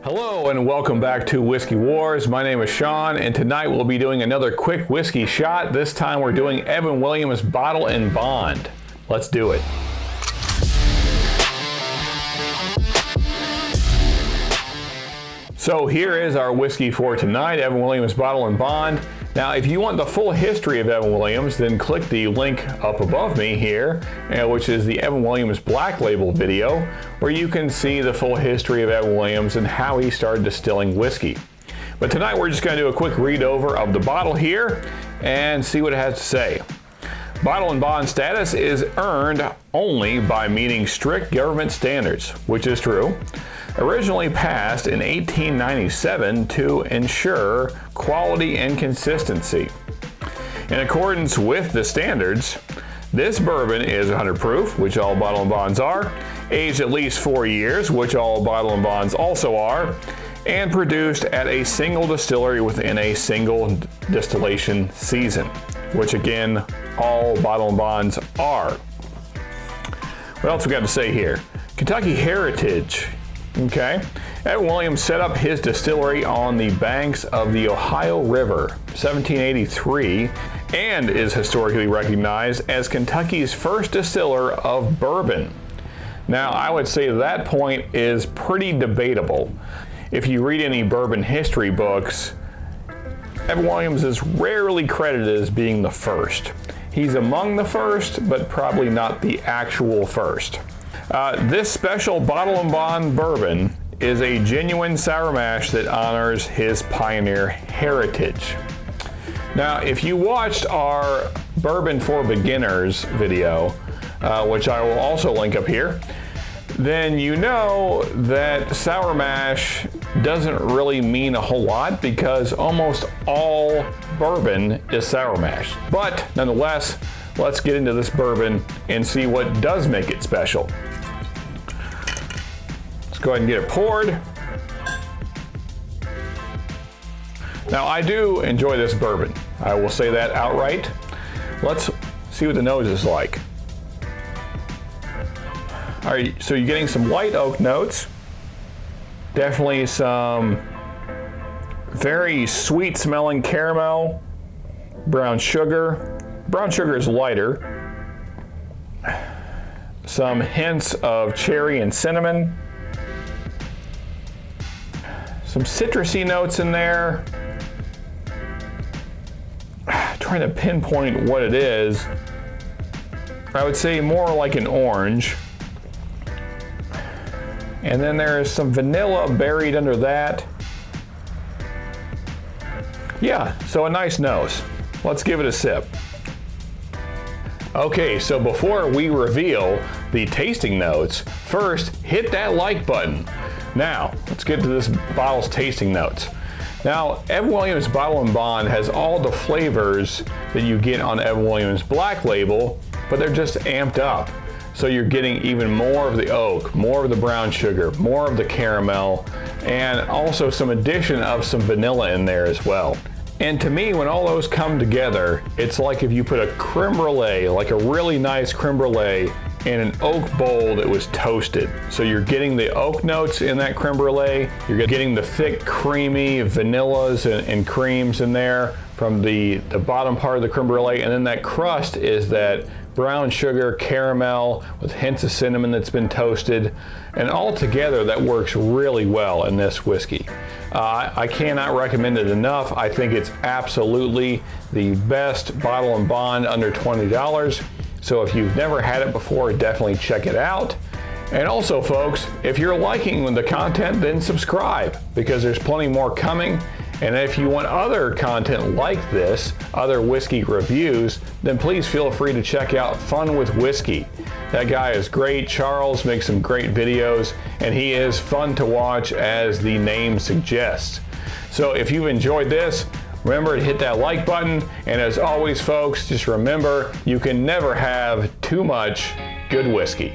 Hello and welcome back to Whiskey Wars. My name is Sean and tonight we'll be doing another quick whiskey shot. This time we're doing Evan Williams Bottle and Bond. Let's do it. So here is our whiskey for tonight, Evan Williams Bottle and Bond. Now if you want the full history of Evan Williams, then click the link up above me here, which is the Evan Williams Black Label video, where you can see the full history of Evan Williams and how he started distilling whiskey. But tonight we're just going to do a quick read over of the bottle here and see what it has to say. Bottle and Bond status is earned only by meeting strict government standards, which is true. Originally passed in 1897 to ensure quality and consistency. In accordance with the standards, this bourbon is 100 proof, which all Bottle and Bonds are, aged at least 4 years, which all Bottle and Bonds also are, and produced at a single distillery within a single distillation season, which again, all Bottle and Bonds are. What else we got to say here? Kentucky heritage. Okay, Evan Williams set up his distillery on the banks of the Ohio River, 1783, and is historically recognized as Kentucky's first distiller of bourbon. Now, I would say that point is pretty debatable. If you read any bourbon history books, Evan Williams is rarely credited as being the first. He's among the first, but probably not the actual first. This special Bottle and Bond bourbon is a genuine sour mash that honors his pioneer heritage. Now, if you watched our Bourbon for Beginners video, which I will also link up here, then you know that sour mash doesn't really mean a whole lot because almost all bourbon is sour mash. But nonetheless, let's get into this bourbon and see what does make it special. Go ahead and get it poured. Now I do enjoy this bourbon. I will say that outright. Let's see what the nose is like. All right, so you're getting some light oak notes. Definitely some very sweet smelling caramel, brown sugar. Brown sugar is lighter. Some hints of cherry and cinnamon. Some citrusy notes in there. Trying to pinpoint what it is. I would say more like an orange. And then there is some vanilla buried under that. Yeah, so a nice nose. Let's give it a sip. Okay, so before we reveal the tasting notes, first hit that like button. Now, let's get to this bottle's tasting notes. Now, Evan Williams Bottle and Bond has all the flavors that you get on Evan Williams Black Label, but they're just amped up. So you're getting even more of the oak, more of the brown sugar, more of the caramel, and also some addition of some vanilla in there as well. And to me, when all those come together, it's like if you put a creme brulee, like a really nice creme brulee, in an oak bowl that was toasted. So you're getting the oak notes in that creme brulee, you're getting the thick, creamy vanillas and creams in there from the bottom part of the creme brulee, and then that crust is that brown sugar, caramel, with hints of cinnamon that's been toasted, and all together that works really well in this whiskey. I cannot recommend it enough. I think it's absolutely the best Bottle and Bond under $20. So if you've never had it before, definitely check it out. And also folks, if you're liking the content, then subscribe because there's plenty more coming. And if you want other content like this, other whiskey reviews, then please feel free to check out Fun with Whiskey. That guy is great. Charles makes some great videos and he is fun to watch as the name suggests. So if you've enjoyed this, remember to hit that like button, and as always folks, just remember you can never have too much good whiskey.